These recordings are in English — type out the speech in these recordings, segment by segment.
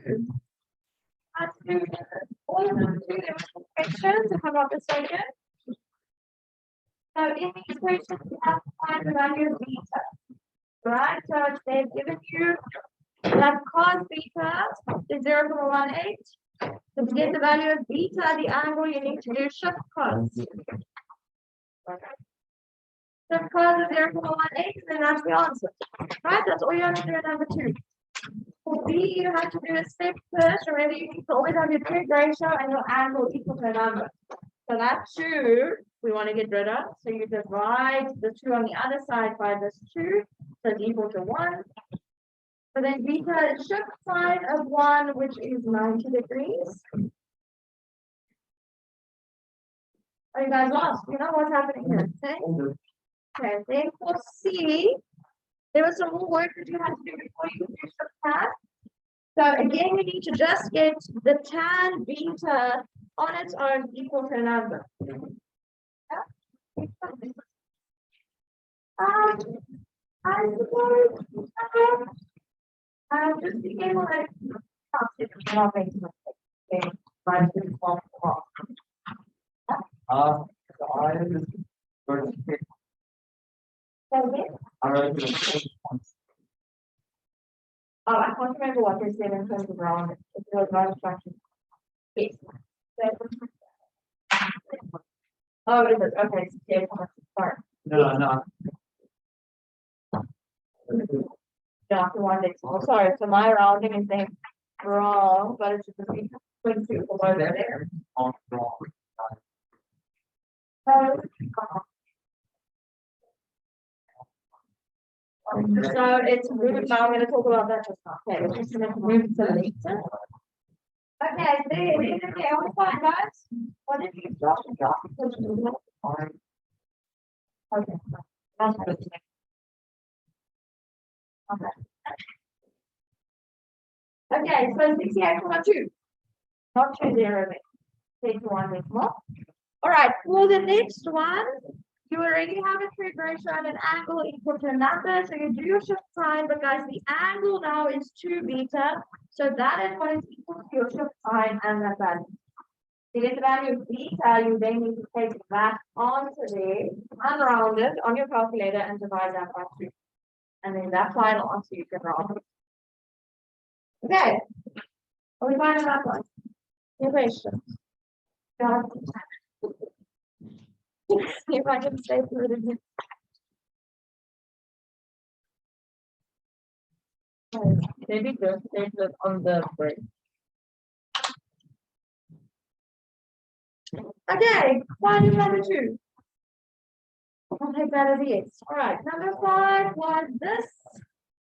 2. Let's do all of them do their questions if I'm not mistaken. So in these questions, you have to find the value of beta. Right? So they've given you that cos beta is 0.18. So to get the value of beta, the angle, you need to do shift cos. Shift cos is 0.18, and that's the answer. Right? That's all you have to do in number 2. For B, you have to do a step first. Remember, you need to always have your trig ratio and your angle equal to a number. So that 2, we want to get rid of. So you divide the 2 on the other side by this 2. So it's equal to 1. So then beta is shift sine of 1, which is 90 degrees. Are you guys lost? You know what's happening here? Okay, then for C, there was some more work that you had to do before you could do shift tan. So again, you need to just get the tan beta on its own equal to a number. I suppose just being able to I can't remember what they said in terms of round. It was not instruction. Yes. Oh, is it? Okay. So start. No. Yeah, the one that's sorry. So my rounding is named wrong, but it's just be 22 below there. So it's moving now. I'm going to talk about that just now. Okay, we're just going to move to later. Okay, there. Okay, all fine, guys. What did you drop? Okay, that's good. Okay, so 68.2. Not 20, take 1 bit more. All right, for the next one, you already have a trig ratio and an angle equal to a number. So you do your shift sign, but guys, the angle now is 2 beta. So that is what is equal to your shift sign and that value. To get the value of beta, you then need to take that onto there, unround it on your calculator and divide that by 2. And then that final answer you can round. Okay. Are we fine on that one? Any questions? See if I can stay through it again. Maybe just take it on the break. Okay, question number 2. I'll take that as a yes. All right, number 5 was this.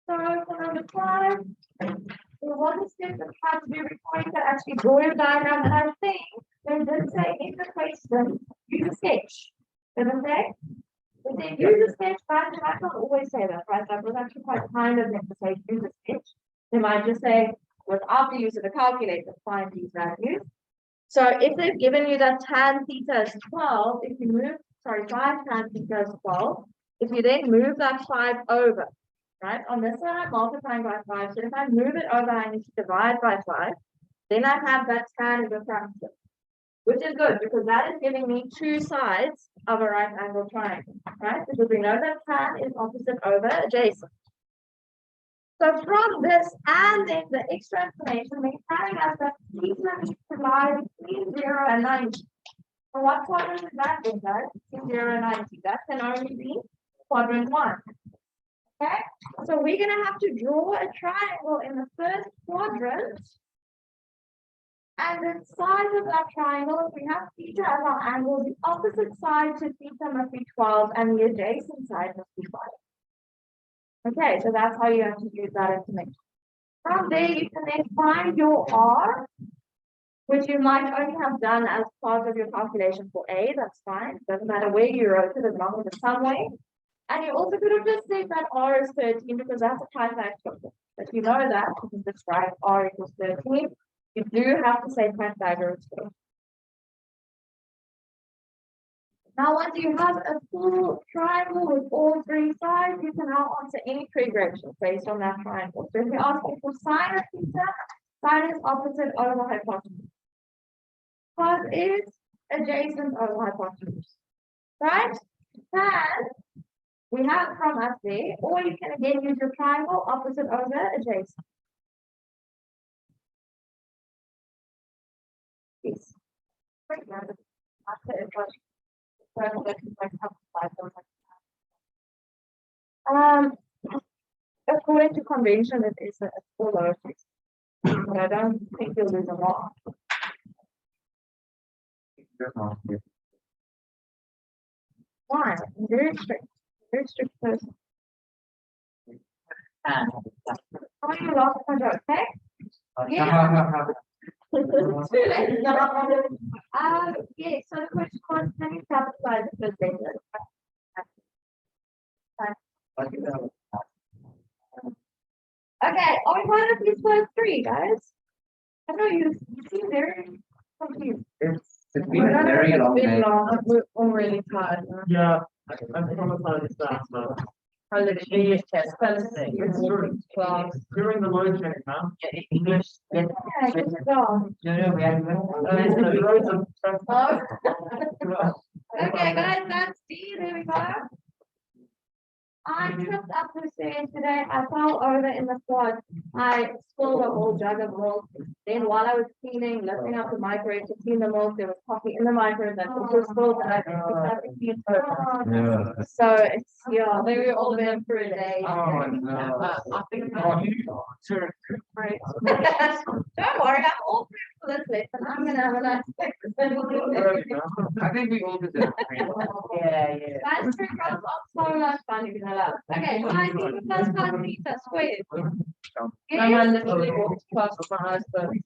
So for number 5, there was a step that had to be recording to actually draw your diagram, and I think they did say in the question, use a sketch. Didn't they? If they use a sketch, but they might not always say that, right? That was actually quite kind of them to say use a sketch. They might just say, without the use of a calculator, find these values. So if they've given you that tan theta is 12, if you move, 5 tan theta is 12, if you then move that 5 over, right? On this one, I'm multiplying by 5. So if I move it over, I need to divide by 5. Then I have that tan as a fraction, which is good because that is giving me 2 sides of a right angle triangle, right? Because we know that tan is opposite over adjacent. So from this and then the extra information, we're telling us that theta lies between 0 and 90. So what quadrant is that in, guys? Between 0 and 90. That can only be quadrant 1. Okay, so we're going to have to draw a triangle in the first quadrant. And the size of that triangle, if we have theta as our angle, the opposite side to theta must be 12 and the adjacent side must be 5. Okay, so that's how you have to use that information. From there, you can then find your R, which you might only have done as part of your calculation for A. That's fine. Doesn't matter where you wrote it as long as it's some way. And you also could have just said that R is 13 because that's a pi factor. If you know that, you can just write R equals 13. You do have to say Pythagoras first. Now, once you have a full triangle with all 3 sides, you can now answer any trig ratio based on that triangle. So if we ask you for sine of theta, Sine is opposite over hypotenuse. Cos is adjacent over hypotenuse. Right? Tan, we have from up there, or you can again use your triangle opposite over adjacent. Yes. According to convention, it is a full lowercase. But I don't think you'll lose a lot. Why? Very strict person. How are you lost my joke, okay? Yeah. Too late. Yeah, so the question was, can you capitalize the first letter? Okay, are we going to these first three, guys? I know you seem very confused. It's been a very long day. We're already tired. Yeah, I'm traumatized that, so. I literally just test Wednesday. It's true. Class. During the load check, man. English. Yeah, good job. Oh. Okay, guys, that's D. There we go. I tripped up the stairs today. I fell over in the quad. I spilled a whole jug of milk. Then while I was cleaning, lifting up the microwave to clean the milk, there was coffee in the microwave that also spilled that I picked up to clean it. Yeah. So it's, yeah, they were all there for a day. Oh, no. I think Right. Don't worry, I'm all through for this lesson. I'm gonna have a nice breakfast. I think we all deserve. yeah. Guys, trick runs are so much fun if you know that. Okay, guys, plus plus theta squared. My man literally walked past my husband.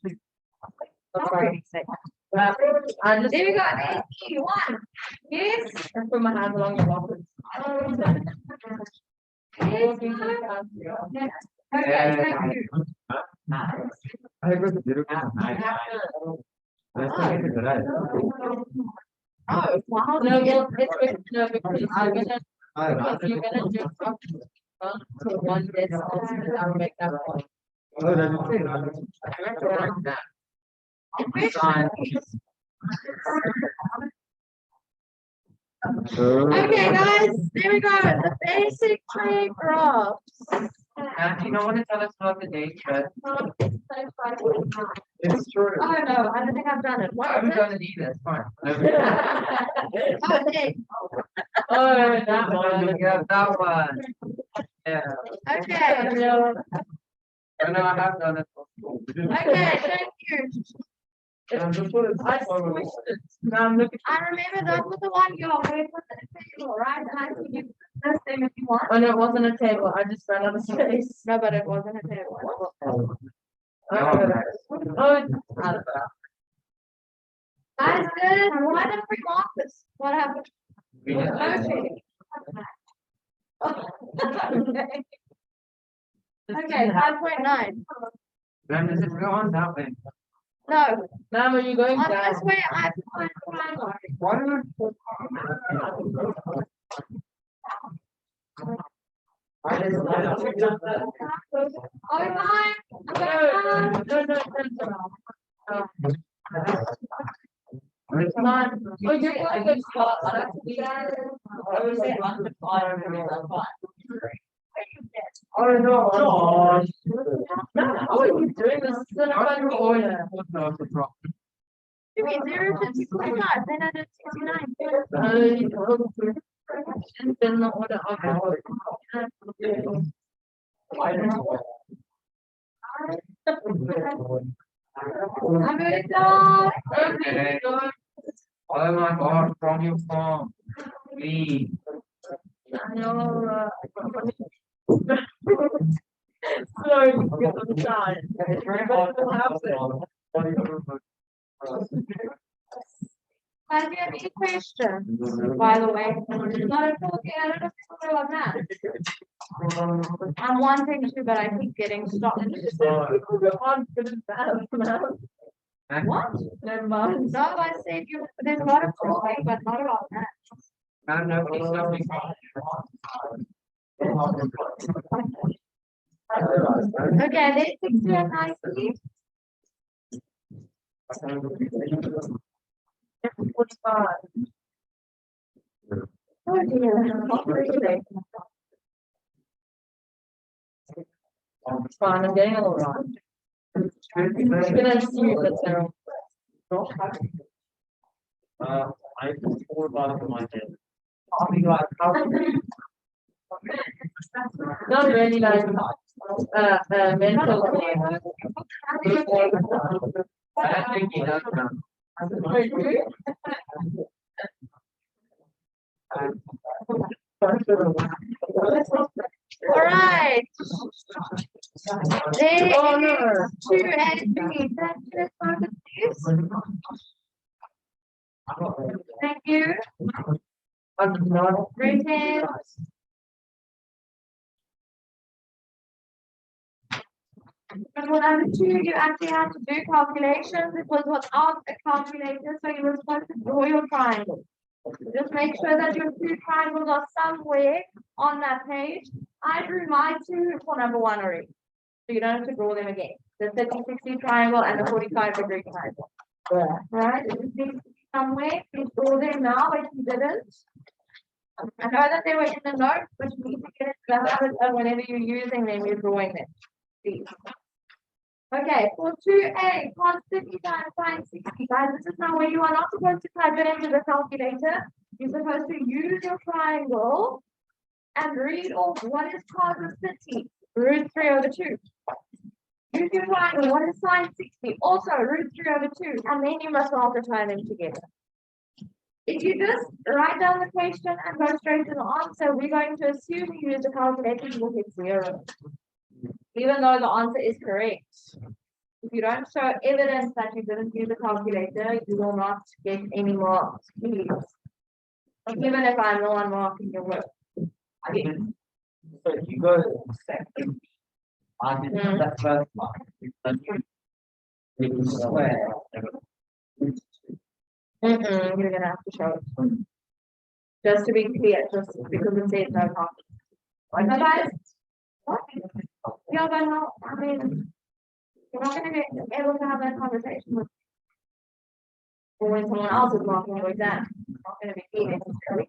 Sorry. I just There we go. There, one. Yes. I put my hand along your office. Yes. Yes. Okay, thank you. I was a beautiful night. Oh, wow. No, well, it's no, because you're gonna do something. So one this, I'll make that one. Okay, guys, there we go. The basic tree graphs. You don't want to tell us about the date, but Oh it's true. no, I don't think I've done it. I What haven't is done it either, it's fine. it? Okay, Oh, that Oh, yeah, that one. Yeah. okay, I know I have done it. okay, thank you. And just put it. I switched it. Now I'm looking. I remember that was the one you always put in the table, right? And I think you first thing if you want. Oh, no, it wasn't a table. I just ran out of space. No, but it wasn't a table. Oh, it's out of that. Guys, good. Why did we mark this? What happened? Okay. Okay, 5.9. Then does it go on that way? No, Now, are you going on down? this way, I find triangle. Why do Oh, my. No. Oh, you're going to good spot. I would say on the fire. Oh, no. How are you doing this? This is a fun corner. You mean 0 to 2.5, then I did 69. It's been the order of I'm gonna die. Okay. Oh my God, from your phone. Please. No, sorry, I'm sorry. It's very hard to Have you any questions, by the way? Not at all, I don't know if it's still on that. I'm wanting to, but I keep getting stopped. What? Never mind. No, I said you, there's a lot of talking, but not about that. I don't know if it's something. Okay, let's fix it nicely. 45. Oh dear, not really. It's fine, I'm getting all right. I'm gonna assume that they're I just thought about it in my head. I'll be like, how not really like mental. I think he does now. All right. There Oh, no. is 2 and 3. That's focus, please. Thank you. I'm not. Great hands. And for number 2, you actually have to do calculations. It was without a calculator, so you were supposed to draw your triangle. Just make sure that your 2 triangles are somewhere on that page. I drew my 2 for number 1 already. So you don't have to draw them again. The 30-60 triangle and the 45-degree triangle. Right? It just needs to be somewhere. Please draw them now if you didn't. I know that they were in the notes, but you need to get into the habit of whenever you're using them, you're drawing them. Please. Okay, for 2a, cos 50 times sine 60. Guys, this is now where you are not supposed to type it into the calculator. You're supposed to use your triangle and read off what is cos of 50, root 3 over 2. Use your triangle, what is sine 60, also root 3 over 2, and then you must multiply them together. If you just write down the question and go straight to the answer, we're going to assume you use the calculator, you will get 0. Even though the answer is correct. If you don't show evidence that you didn't use the calculator, you will not get any marks, please. Even if I'm the one marking your work. Again. So you go second. I did that first one. It was square. You're gonna have to show it. Just to be clear, just because it says no marking. Okay, guys? What? Yeah, but no, I mean, you're not gonna be able to have that conversation with. Or when someone else is marking your exam, it's not gonna be key necessarily.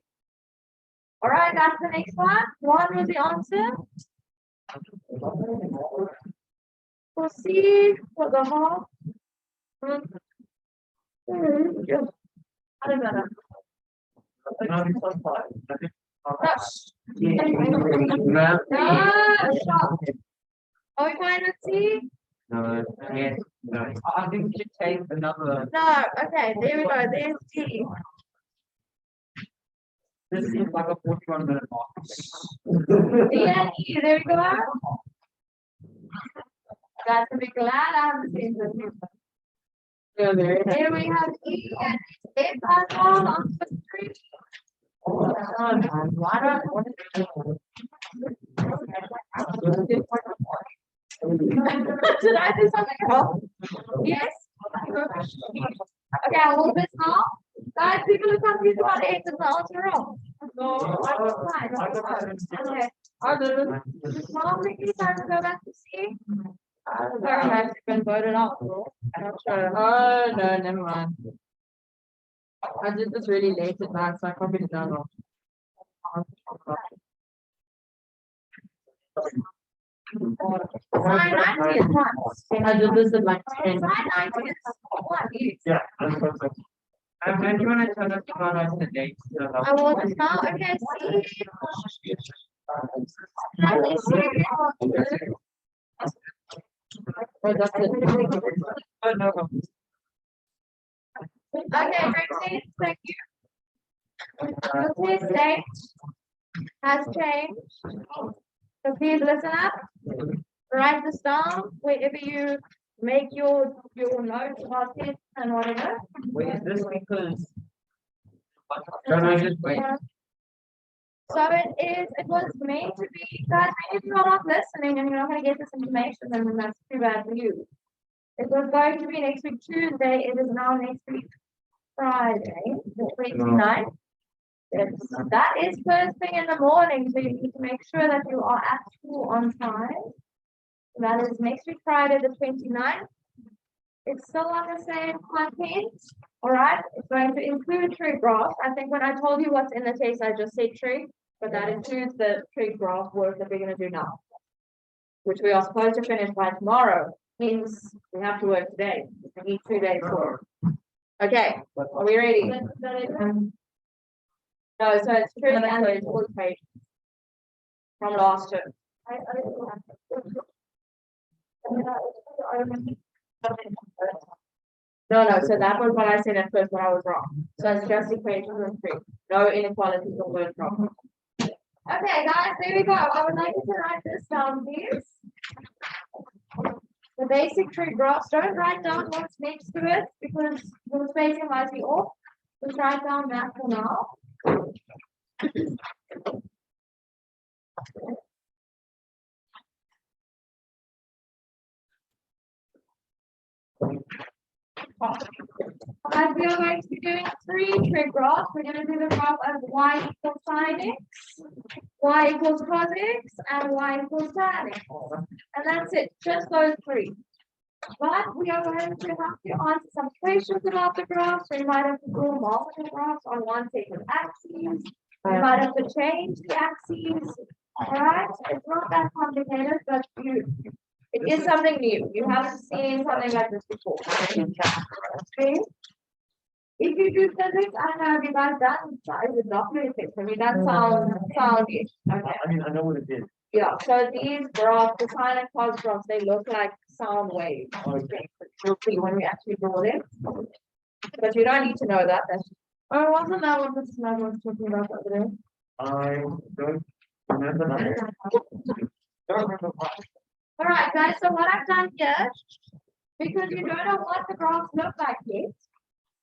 All right, that's the next one. What was the answer? Proceed for the half. I don't know. No, stop. Are we fine with C? No, yes, no. I think we should take another. No, okay, there we go, there's T. This is like a 41-minute mark. D and E, there we go. Guys can be glad I haven't seen this. Yeah, there. Here we have E and F as well on the street. Did I do something wrong? Yes? Okay, I'll move this now. Guys, people are confused about X and the answer wrong. No, fine. Okay. Mom, quickly time to go back to C. Sorry, I've been voted out. I'm not sure. Oh, no, never mind. I did this really late at night, so I copied it down wrong. Sign 90 is what? I did this at like 10. Sign 90 is what? Yeah. I'm going to turn it on the date. I will now, okay, see. Oh, that's it. Oh, no. Okay, great, thank you. The test date has changed. So please listen up. Write this down wherever you make your notes about it and whatever. Wait, is this because? Can I just wait? So it was meant to be, guys, if you're not listening and you're not gonna get this information, then that's too bad for you. It was going to be next week Tuesday, it is now next week Friday, the 29th. That is first thing in the morning, so you need to make sure that you are at school on time. That is next week Friday, the 29th. It's still on the same content. All right, it's going to include tree graph. I think when I told you what's in the test, I just said tree, but that includes the tree graph work that we're going to do now, which we are supposed to finish by tomorrow. Means we have to work today. We need 2 days for it. Okay, are we ready? No, so it's tree and it's all page from last term. No, so that was what I said at first, but I was wrong. So it's just equations and tree. No inequalities or word problems. Okay, guys, there we go. I would like you to write this down, please. The basic tree graphs. Don't write down what's next to it because the spacing might be off. Just write down that for now. As we are going to be doing 3 tree graphs, we're going to do the graph of y equals sin x, y equals cos x, and y equals tan x. And that's it, just those 3. But we are going to have to answer some questions about the graphs. We might have to draw multiple graphs on one set of axes. We might have to change the axes. Alright, it's not that complicated, but it is something new. You haven't seen something like this before. Okay. If you do physics, I don't know if you guys done, I would not do it. I mean, that sounds-ish. Okay. I mean, I know what it is. Yeah, so these graphs, the sine and cos graphs, they look like sound waves. Okay. You'll see when we actually draw them. But you don't need to know that. Oh, wasn't that what Mrs. Mag was talking about over there? I don't remember that. Don't remember what. All right, guys, so what I've done here, because you don't know what the graphs look like yet,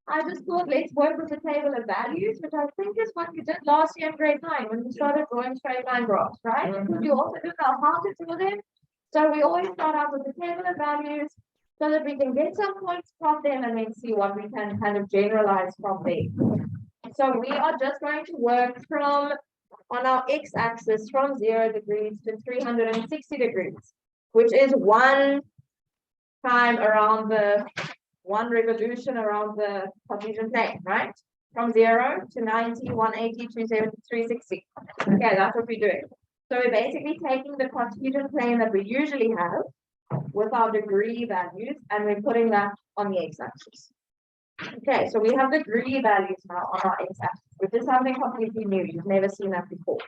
I just thought let's work with the table of values, which I think is what you did last year in grade 9 when we started drawing straight line graphs, right? Because you also didn't know how to do them. So we always start out with the table of values so that we can get some points from them and then see what we can kind of generalize from there. So we are just going to work from on our x-axis from 0 degrees to 360 degrees, which is one revolution around the Cartesian plane, right? From 0 to 90, 180, 270, 360. Okay, that's what we're doing. So we're basically taking the Cartesian plane that we usually have with our degree values, and we're putting that on the x-axis. Okay, so we have degree values now on our x-axis, which is something completely new. You've never seen that before.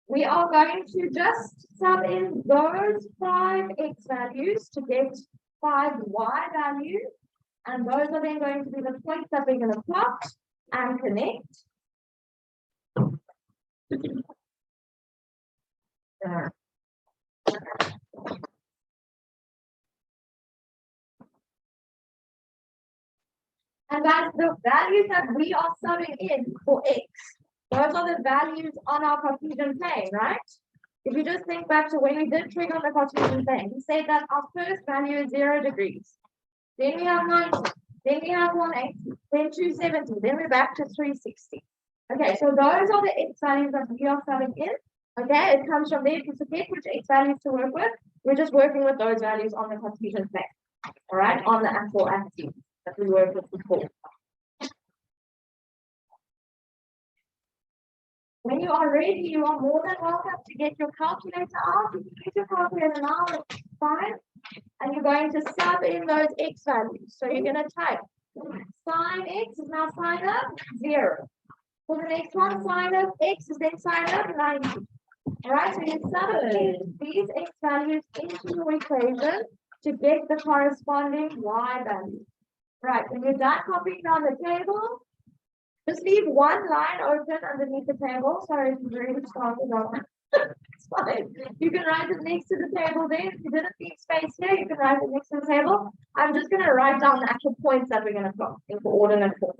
We are going to just sub in those 5 x values to get 5 y values, and those are then going to be the points that we're going to plot and connect. And that's the values that we are subbing in for x. Those are the values on our Cartesian plane, right? If you just think back to when we did trig on the Cartesian plane, we said that our first value is 0 degrees. Then we have 90, then we have 180, then 270, then we're back to 360. Okay, so those are the x values that we are subbing in. Okay, it comes from there. If you forget which x values to work with, we're just working with those values on the Cartesian plane. All right, on the actual axis that we worked with before. When you are ready, you are more than welcome to get your calculator out. You can use your calculator now, it's fine. And you're going to sub in those x values. So you're going to type sine x is now sine of 0. For the next one, sine of x is then sine of 90. All right, so you sub in these x values into your equation to get the corresponding y value. Right, when you're done copying down the table, just leave one line open underneath the table. Sorry if you really started on that. It's fine. You can write it next to the table there. If you didn't leave space here, you can write it next to the table. I'm just going to write down the actual points that we're going to plot in coordinate form.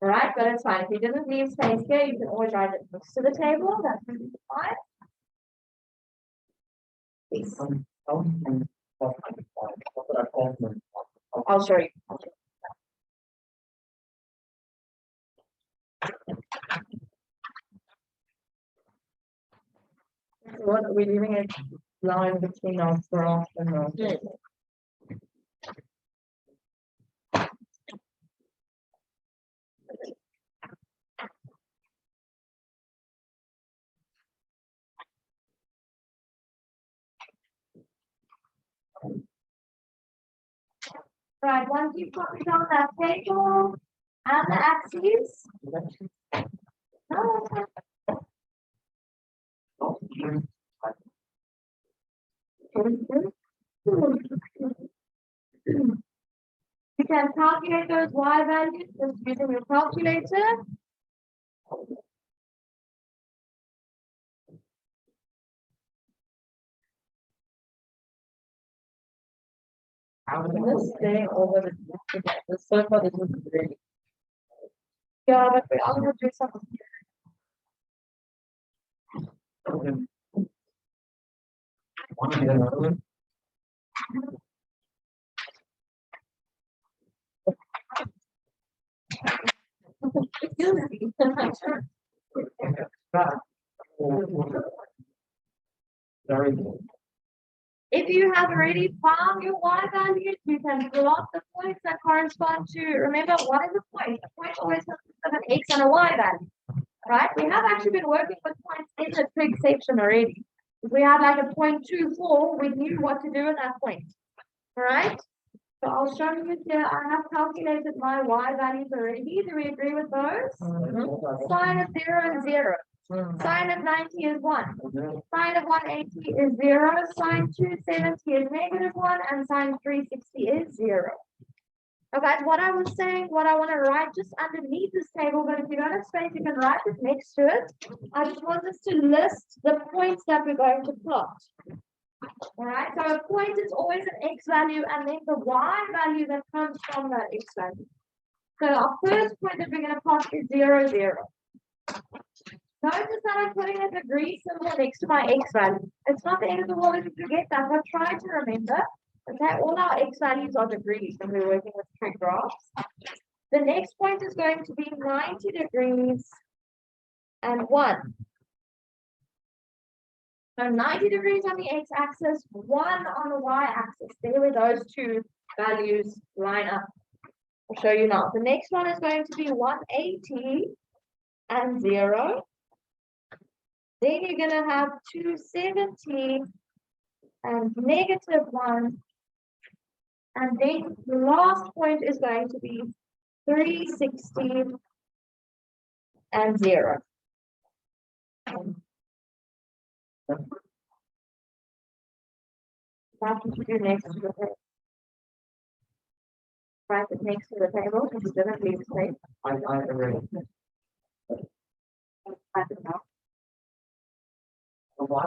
All right, but it's fine. If you didn't leave space here, you can always write it next to the table. That's really fine. Please. I'll show you. What are we leaving it line between our graph and our Right, once you put it on that table and the axes. No, you can calculate those y values just using your calculator. This thing over the so far this is great. Yeah, but I'm gonna do something. Very good. If you have already found your y values, you can plot the points that correspond to, remember, what is a point? A point always consists of an x and a y value, right? We have actually been working with points in the trig section already. If we had like a 0.24, we knew what to do with that point, all right? So I'll show you here, I have calculated my y values already. Do we agree with those? Sine of 0 is 0. Sine of 90 is 1. Sine of 180 is 0. Sine 270 is -1. And sine 360 is 0. Okay, what I was saying, what I want to write just underneath this table, but if you don't have space, you can write it next to it. I just want us to list the points that we're going to plot. All right, so a point is always an x value and then the y value that comes from that x value. So our first point that we're going to plot is 0, 0. Notice that I'm putting a degree symbol next to my x value. It's not the end of the world if you forget that, but try to remember. Okay, all our x values are degrees when we're working with trig graphs. The next point is going to be 90 degrees and 1. So 90 degrees on the x-axis, 1 on the y-axis. There where those two values line up. I'll show you now. The next one is going to be 180 and 0. Then you're going to have 270 and -1. And then the last point is going to be 360 and 0. That's what you do next to the table. Write it next to the table because you didn't leave space. I agree. Write it down. Why?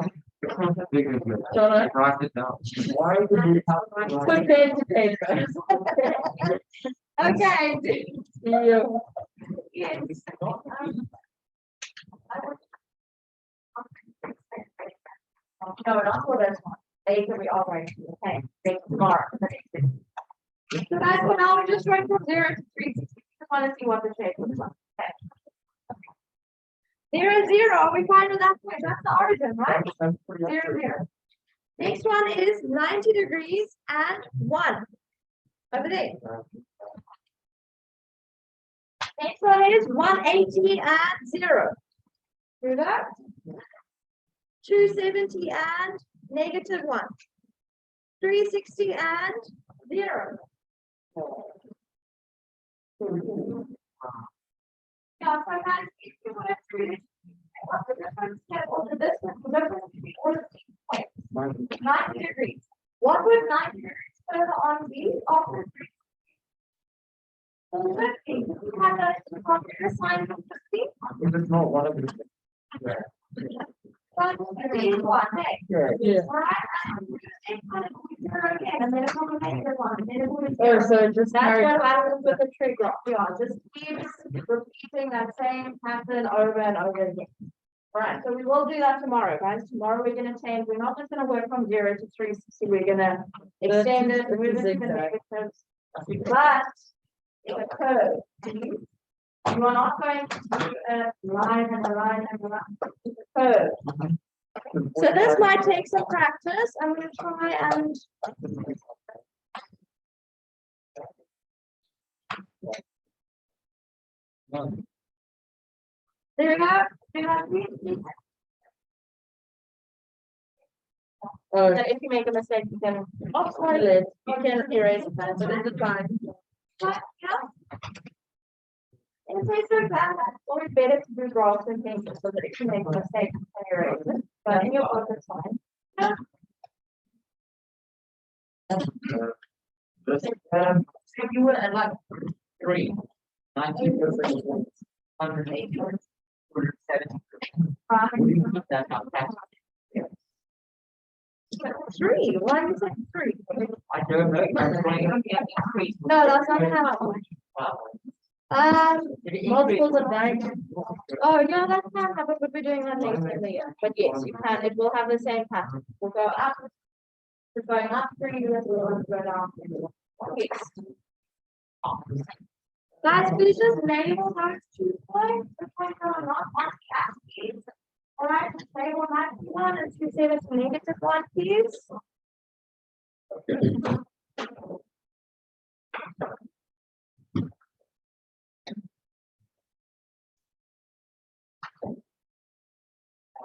Bigger than that. Jonah? Write it down. Why do you have? Put pen to paper. Okay. Yeah. Yes. No, not for this one. They can be all right. Okay, they tomorrow. So guys, for now, we just went from 0 to 360. Just want to see what the shape looks like. Okay. 0, 0. We find at that point. That's the origin, right? 0, 0. Next one is 90 degrees and 1. Over there. Next one is 180 and 0. Do that. 270 and -1. 360 and 0. Yeah, sometimes if you want to do what's the difference? What's the distance? The difference between all of these points. 90 degrees. What would 90 degrees further on be after 360? 50. We have a computer sign of 50. This is not one of the. One, three, one, hey. Yeah. All right, and then it's on the negative one, and then it will be Oh, zero. so just That's carry. what happens with the trig graph. Yeah, just keeps repeating that same pattern over and over again. All right, so we will do that tomorrow, guys. Tomorrow we're gonna change. We're not just gonna work from 0 to 360. We're gonna extend it, move it to the zigzag. negatives. But it's a curve. You are not going to do a line and a line and a line. It's a curve. So this might take some practice. I'm going to try and there we go. Do you have that if you make a mistake, you can offset it, you can erase it, but it's fine. But, yeah. In case of that, it's always better to do graphs and things so that if you make a mistake, you can erase it, but in your book, it's fine. Yeah. If you were at like 90%, 180, 170. Would you put that out? Three, why is it three? I don't know. No, that's not how. Multiples of 9. Oh, yeah, that's not how, but we're doing that later in the year. But yes, you can, it will have the same pattern. We'll go up. We're going up three, then we'll go down. Yes. Guys, please just label those 2 points because they're not on the axes. All right, just label that 1 and 2 say it's -1, please.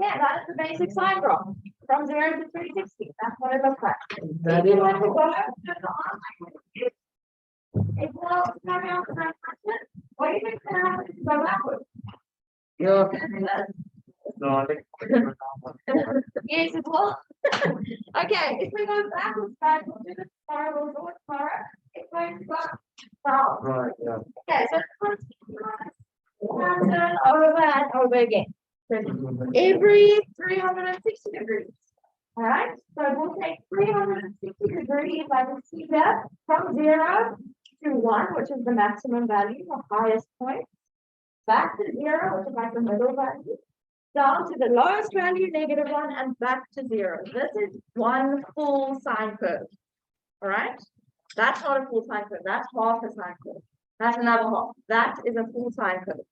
Yeah, that is the basic sign graph from 0 to 360. That's what it looks like. If you want to go over to the online, it will carry on the right pattern, or you can have it go backwards. Yes, it will. Okay, if we go backwards, guys, we'll do this tomorrow, we'll do it tomorrow. It's going to go south. Right, yeah. Okay, so it's pattern over and over again. Every 360 degrees. All right, so we'll take 360 degrees, I can see that, from 0 to 1, which is the maximum value, the highest point, back to 0, which is like the middle value, down to the lowest value, -1, and back to 0. This is one full sine curve. All right, that's not a full sine curve, that's half a sine curve. That's another half. That is a full sine curve.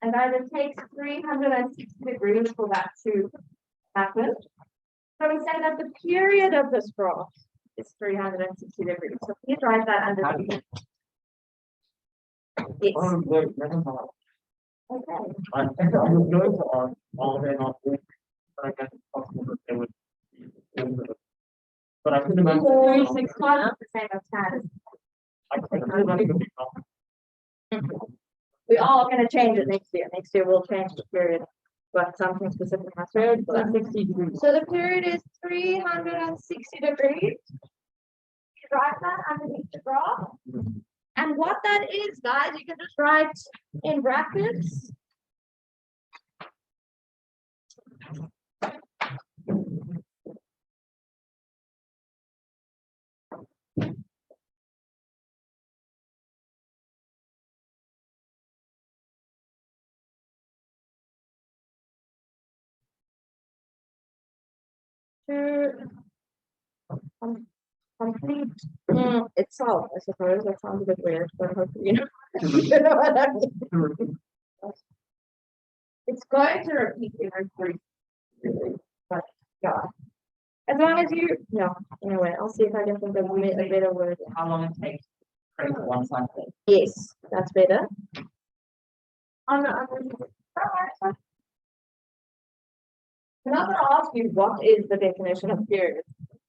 And guys, it takes 360 degrees for that to happen. So we say that the period of this graph is 360 degrees. So please write that under. Yes. Okay. I think I was going to ask all of it not doing, but I guess it's possible that they would. But I couldn't imagine. 465% of time. I couldn't imagine. We are going to change it next year. Next year we'll change the period, but something specific has to. So 60 degrees. So the period is 360 degrees. You write that underneath the graph. And what that is, guys, you can just write in brackets. To complete itself, I suppose. That sounds a bit weird, but hopefully you know, you know what I mean. It's going to repeat every 3, but yeah. As long as you anyway, I'll see if I can think of a better word. How long it takes to create one cycle? Yes, that's better. I'm not going to ask you what is the definition of period.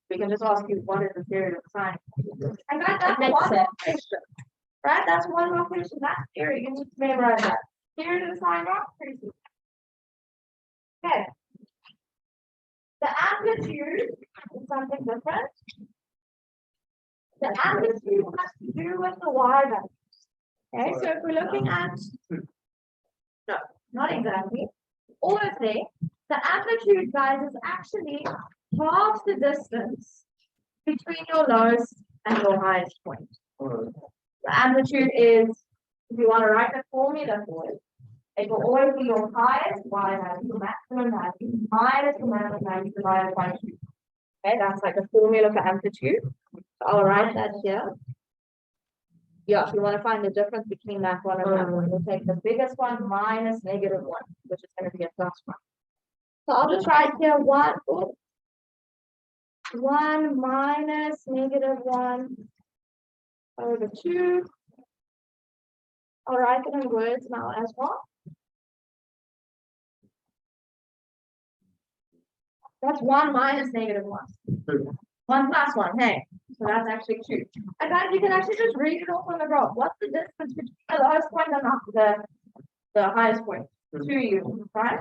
We can just ask you what is the period of time. And that's one more question. Right? That's one more question. That's period. You need to memorize that. Period of time, not pretty soon. Okay. The amplitude is something different. The amplitude has to do with the y value. Okay, so if we're looking at no, not exactly. All of there, the amplitude, guys, is actually half the distance between your lowest and your highest point. The amplitude is, if you want to write a formula for it, it will always be your highest y value, the maximum value, minus the minimum value divided by 2. Okay, that's like a formula for amplitude. So I'll write that here. Yeah, if you want to find the difference between that one and that one, we'll take the biggest one minus -1, which is going to be a +1. So I'll just write here 1 minus -1 over 2. I'll write it in words now as well. That's 1 minus -1. 1 plus 1, hey, so that's actually 2. And guys, you can actually just read it off on the graph. What's the distance between the lowest point and the highest point? 2 units, right?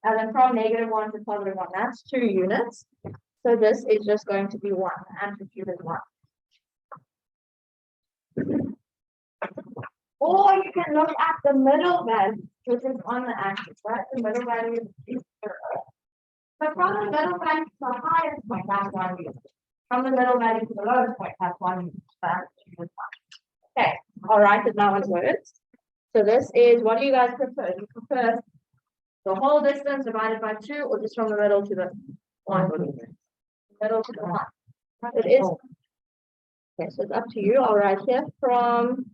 And then from -1 to +1, that's 2 units. So this is just going to be 1, amplitude is 1. Or you can look at the middle value, which is on the axis, right? The middle value is 0. So from the middle value to the highest point, that's 1 unit. From the middle value to the lowest point, that's 1 unit. So amplitude is 1. Okay, I'll write it now in words. So this is, what do you guys prefer? You prefer the whole distance divided by 2, or just from the middle to the 1? Middle to the 1. It is. Okay, so it's up to you. I'll write here from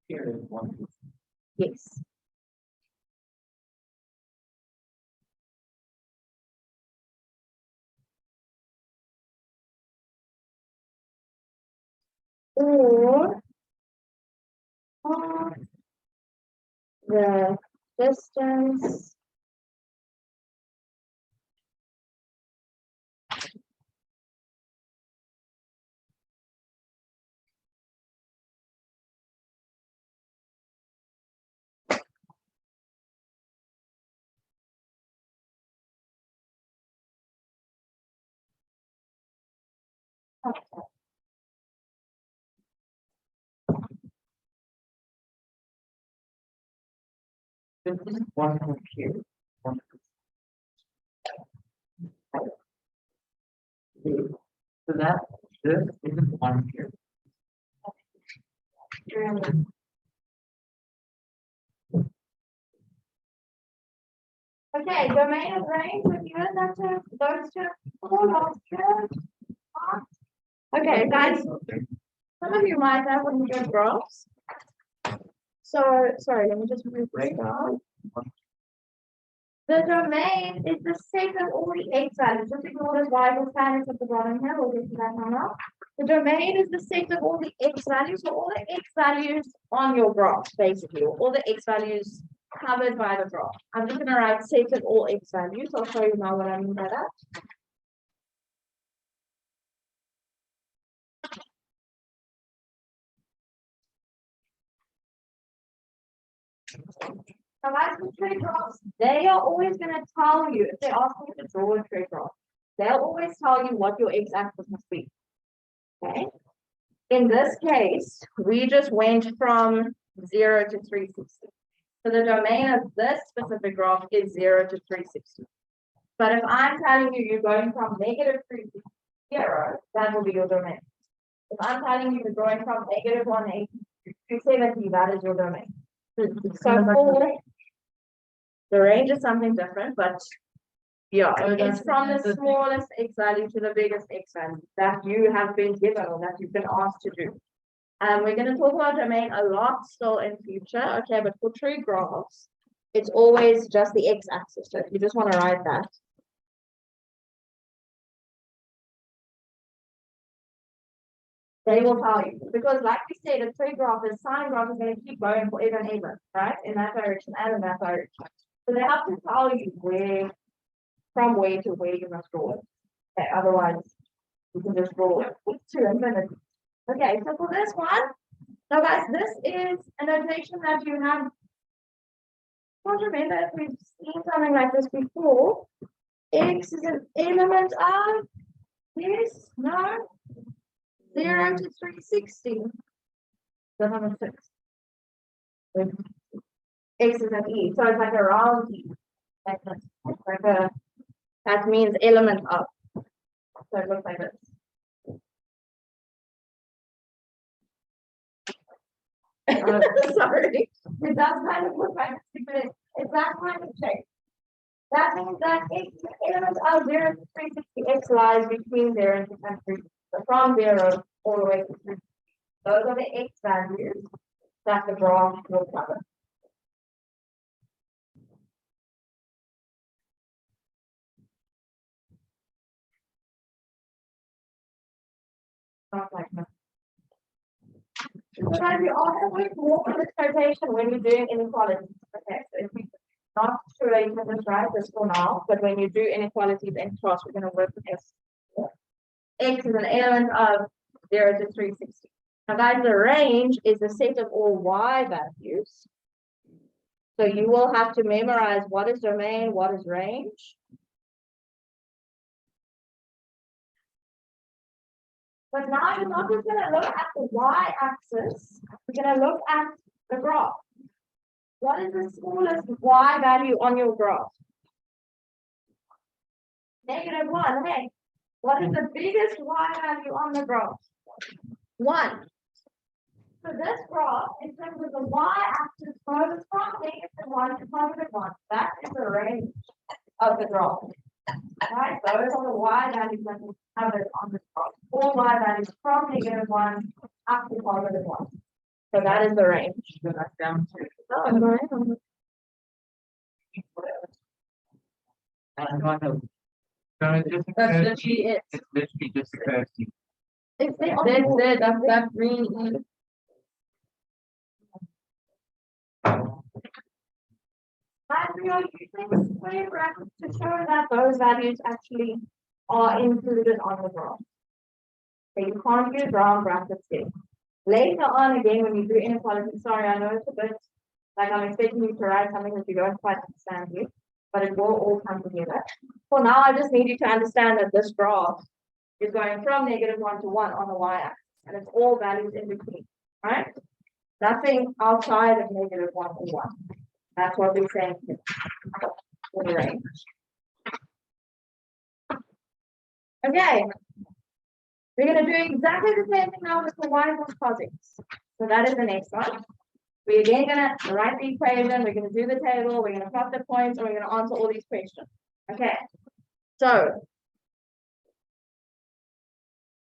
Here is 1. yes. Or the distance This is 1 from here. 1. So that this isn't 1 here. Okay, domain of range with you, that's those two. Okay, guys, some of you might have one of your graphs. So, sorry, let me just move this down. The domain is the set of all the x values. Just ignore this y will stand at the bottom here. We'll get to that now. The domain is the set of all the x values. So all the x values on your graph, basically, all the x values covered by the graph. I'm just going to write set of all x values. I'll show you now what I mean by that. Now, guys, with tree graphs, they are always going to tell you, if they ask you to draw a tree graph, they'll always tell you what your x-axis must be. Okay. In this case, we just went from 0 to 360. So the domain of this specific graph is 0 to 360. But if I'm telling you you're going from -3 to 0, that will be your domain. If I'm telling you you're going from -180 to 270, that is your domain. So for the range is something different, but yeah, it's from the smallest x value to the biggest x value that you have been given or that you've been asked to do. We're going to talk about domain a lot still in future, okay, but for tree graphs, it's always just the x-axis. So if you just want to write that. They will tell you, because like we said, a tree graph, a sine graph is going to keep going forever and ever, right? In that direction and in that direction. So they have to tell you from where to where you must draw it. Okay, otherwise, you can just draw it to infinity. Okay, so for this one, now guys, this is a notation that you have. Don't remember if we've seen something like this before. X is an element of, yes, no, 0 to 360. Don't have a 6. X is an E, so it's like a round E. Like this. Like a, that means element of. So it looks like this. Sorry, it does kind of look like it. It's that kind of shape. That means that x element of 0 to 360, x lies between 0 and 360. So from 0 all the way to 360. Those are the x values that the graph will cover. stuff like that. So guys, you also need more on this notation when you're doing inequalities. Okay, so if we not related this right, this for now, but when you do inequalities in class, we're going to work with this. X is an element of 0 to 360. Now guys, the range is the set of all y values. So you will have to memorize what is domain, what is range. But now you're not just going to look at the y-axis, we're going to look at the graph. What is the smallest y value on your graph? -1, hey. What is the biggest y value on the graph? 1. So this graph, in terms of the y-axis, goes from -1 to +1. That is the range of the graph. Right? Those are the y values that we have it on this graph. All y values from -1 up to +1. So that is the range. So that's down to. Oh, go ahead. And one of. So it's just. That's literally it. It's literally just a currency. It's the That's it, that's that green. And we are using square brackets to show that those values actually are included on the graph. So you can't use round brackets here. Later on, again, when you do inequality, sorry, I know it's a bit like I'm expecting you to write something that you don't quite understand yet, but it will all come together. For now, I just need you to understand that this graph is going from -1 to 1 on the y-axis, and it's all values in between, right? Nothing outside of -1 or 1. That's what we're saying here. For the range. Okay. We're going to do exactly the same thing now with the y plus cos x. So that is the next one. We're again going to write the equation. We're going to do the table. We're going to plot the points, and we're going to answer all these questions. Okay. So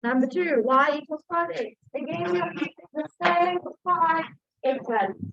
number 2, y equals cos x. Again, we are using the same 5 x values.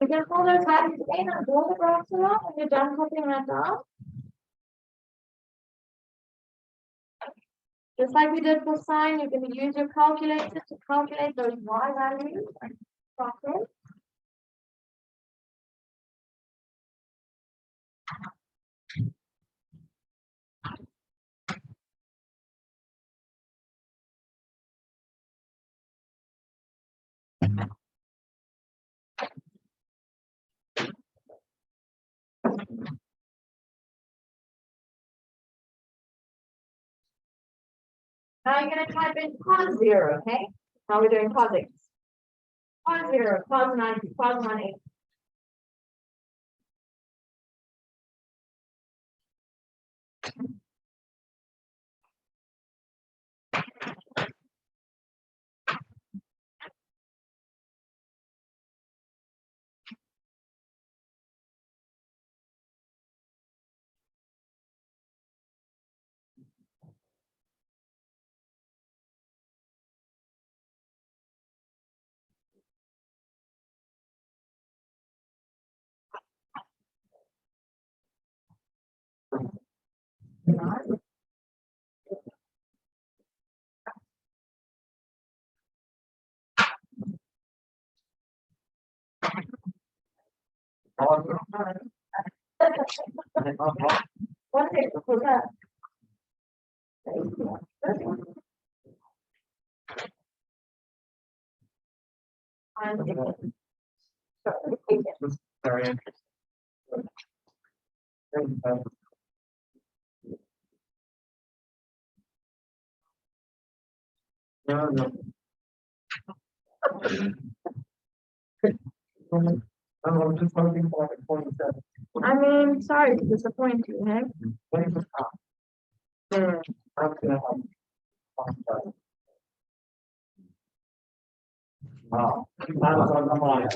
You can pull those values in and draw the graphs along when you're done copying that down. Just like we did for sine, you're going to use your calculator to calculate those y values and plot them. Now you're going to type in cos 0, okay? Now we're doing cos x. Cos 0, cos 90, cos 180. What is it for that? Very interesting. No, no. I'm just looking for like 47. I mean, sorry to disappoint you, hey? What is the top? I'm gonna have. Wow. That was on the line.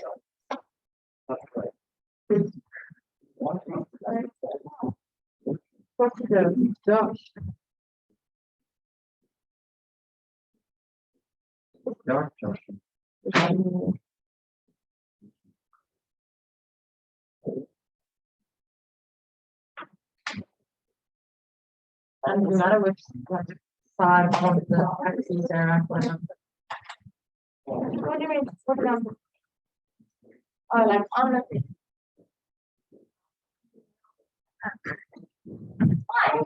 That's great. What's the Josh? Dark Josh. Doesn't matter which like, side of the axis are on. What do you mean? What number? Oh, like on the thing. Fine.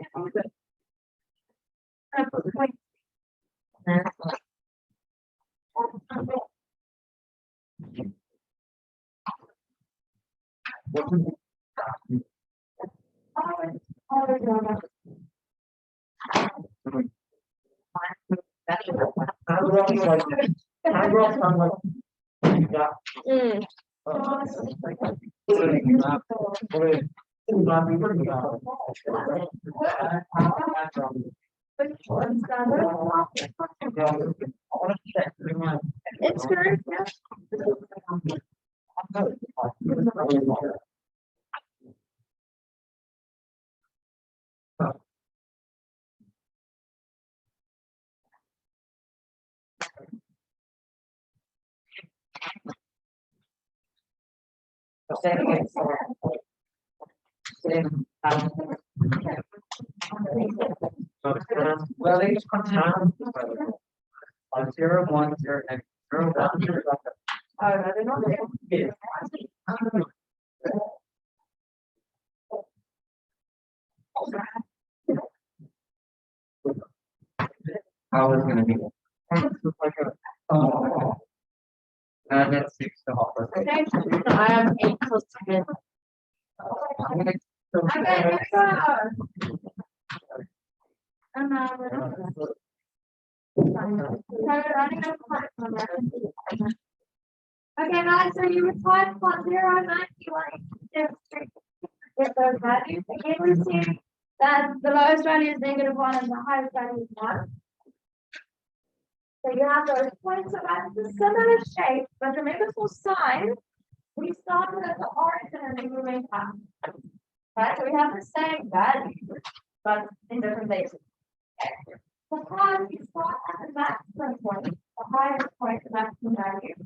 I put the point. It's correct, yes. Well, they just confound. 0, 1, 0, and 0, 1, 0. Oh, no, they're not there. How is gonna be? Oh. And that's 6 to half. Okay. I am 8 plus 10. Okay, let's go. And now we're done. So we're running out of time. Okay, guys, so you would type plot 0, 9, you want to get those values. Again, we see that the lowest value is -1 and the highest value is 1. So you have those points of a similar shape, but remember for sine, we started at the origin and then we went up. Right, so we have the same value, but in different places. Because you start at the maximum point, the highest point, the maximum value.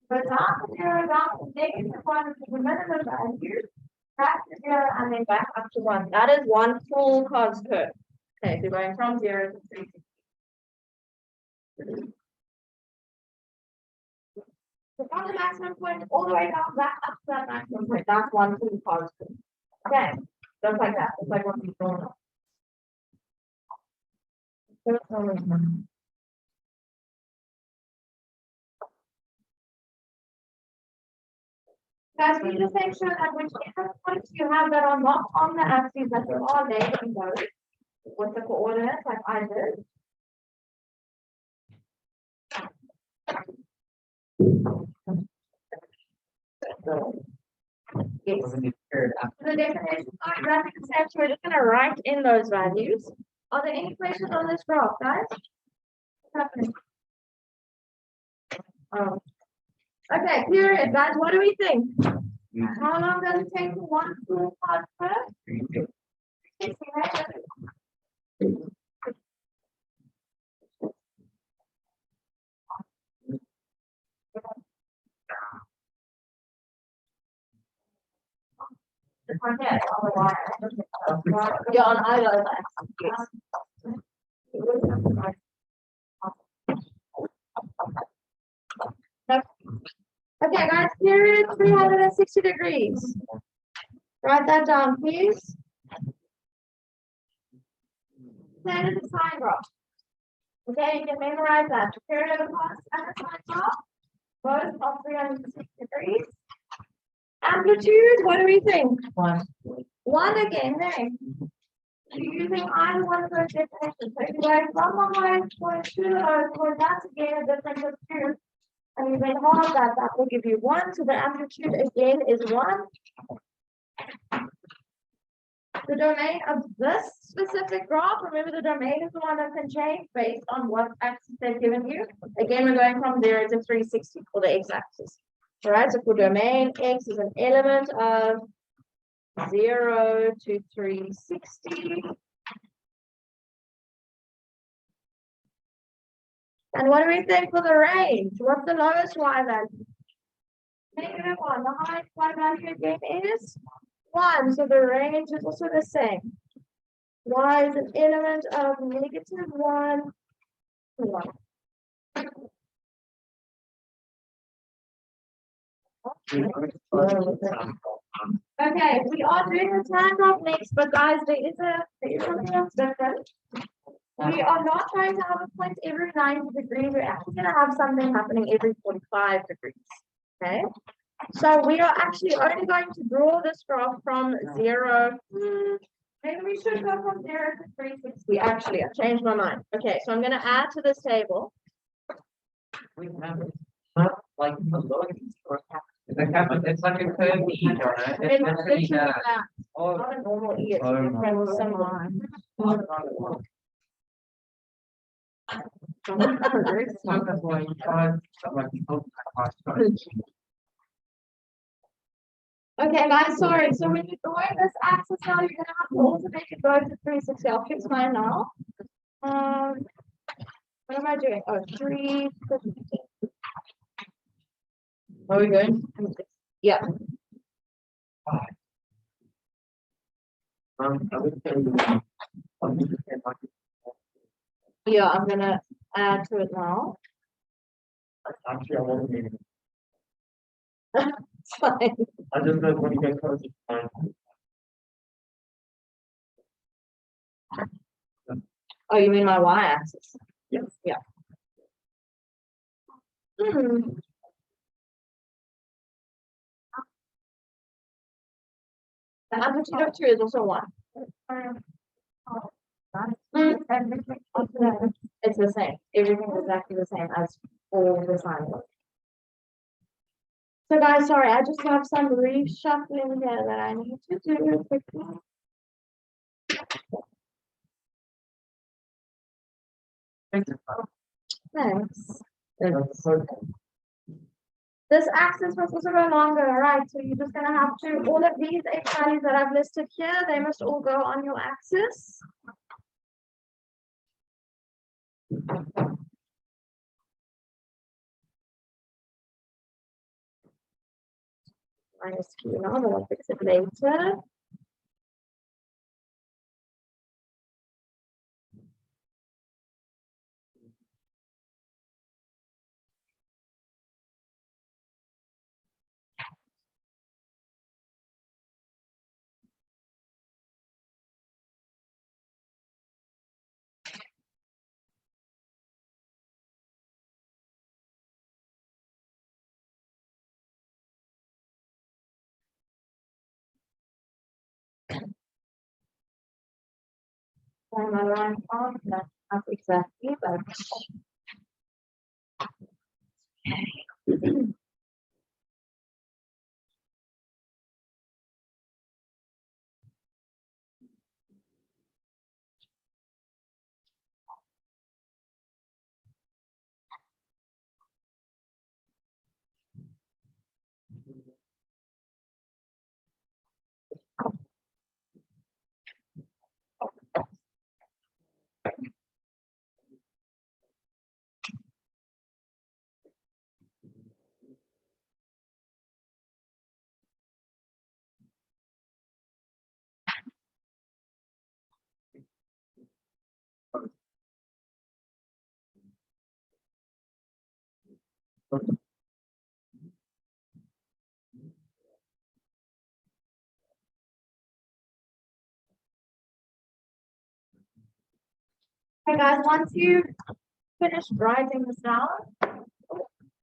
But down to 0, down to -1, which is the minimum value, back to 0, and then back up to 1. That is one full cos curve. Okay, so going from 0 to 360. So from the maximum point all the way down back up to that maximum point, that's one full cos curve. Okay, just like that, just like what we've drawn up. Guys, we just make sure that whichever points you have that are not on the axis that you are there in those with the coordinates like I did. Yes. The definition of graphic concepts, we're just going to write in those values. Are there any questions on this graph, guys? What's happening? Oh. Okay, period, guys. What do we think? How long does it take for one full part curve? Yeah, on either Okay, guys, period 360 degrees. Write that down, please. That is a sine graph. Okay, you can memorize that. Period of cost and a sine graph. Both of 360 degrees. Amplitude, what do we think? One again, there. You're using either one of those definitions. So if you go from the highest point to the lowest point, that's again a difference of 2. And you then half that, that will give you 1. So the amplitude again is 1. The domain of this specific graph, remember the domain is the one that can change based on what axis they've given you. Again, we're going from 0 to 360 for the x-axis. All right, so for domain, x is an element of 0 to 360. And what do we think for the range? What's the lowest y value? -1. The highest y value again is 1. So the range is also the same. Y is an element of -1 to 1. Okay, we are doing the time graph next, but guys, there is something else different. We are not going to have a point every 90 degrees. We're actually going to have something happening every 45 degrees. Okay, so we are actually only going to draw this graph from 0. Maybe we should go from 0 to 360. Actually, I changed my mind. Okay, so I'm going to add to this table. We have it. Not like the lowest or it's like a curved E, right? It's It's literally definitely that. that. Oh, Not a normal E, it's Oh, a different symbol. Okay, guys, sorry. So when you draw this axis now, you're gonna have to also make it go to 360. I'll fix mine now. What am I doing? Oh, 360. Are we good? Yeah. Yeah, I'm gonna add to it now. Actually, I won't need it. It's fine. I just know when you get close, it's fine. Oh, you mean my y-axis? Yes. Yeah. Hmm. The amplitude of 2 is also 1. It's the same. Everything is exactly the same as all the sine work. So guys, sorry, I just have some reshuffling here that I need to do quickly. Thanks. This axis must also go longer, right? So you're just gonna have to, all of these x values that I've listed here, they must all go on your axis. Minus q now, but I'll fix it later. Find my line on, that's not exactly, but. Okay, guys, once you finish writing this down,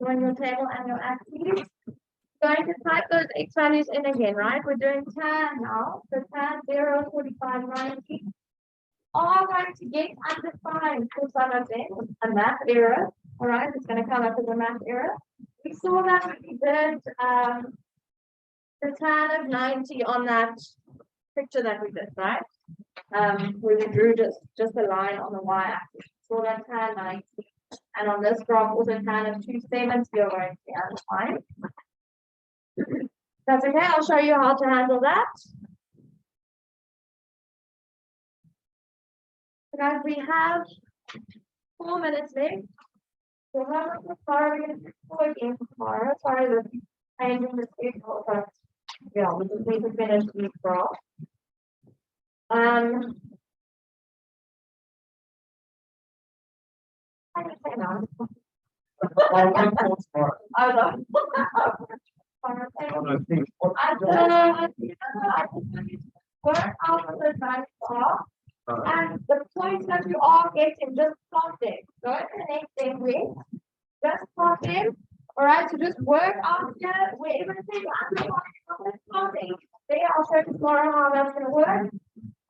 on your table and your activities, going to type those x values in again, right? We're doing tan now, so tan 0, 45, 90. Are going to get undefined for some of them, a math error. All right, it's going to come up as a math error. We saw that when we did the tan of 90 on that picture that we did, right? Where we drew just a line on the y-axis. So that tan 90. And on this graph, also tan of 270, you're going to be undefined. That's okay, I'll show you how to handle that. So guys, we have 4 minutes left. So how much sorry, again tomorrow. Sorry, the changing the schedule, but yeah, we just need to finish these graphs. I can say now. I don't. Work out the nice off. And the points that you are getting, just plot them. Go to the next thing with. Just plot them. All right, so just work out here, wherever it is, plotting. Okay, I'll show you tomorrow how that's going to work.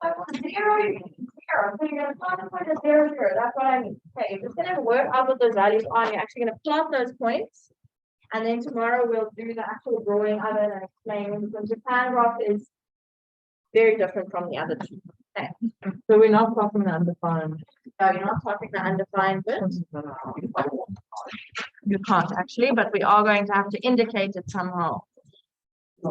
But for 0, you need 0. So you're going to plot the point of 0, 0. That's what I mean. Okay, you're just going to work out what those values are. You're actually going to plot those points. And then tomorrow we'll do the actual drawing of it and explaining because the pan graph is very different from the other two. Okay. So we're not talking the undefined. So you're not talking the undefined bit. You can't actually, but we are going to have to indicate it somehow.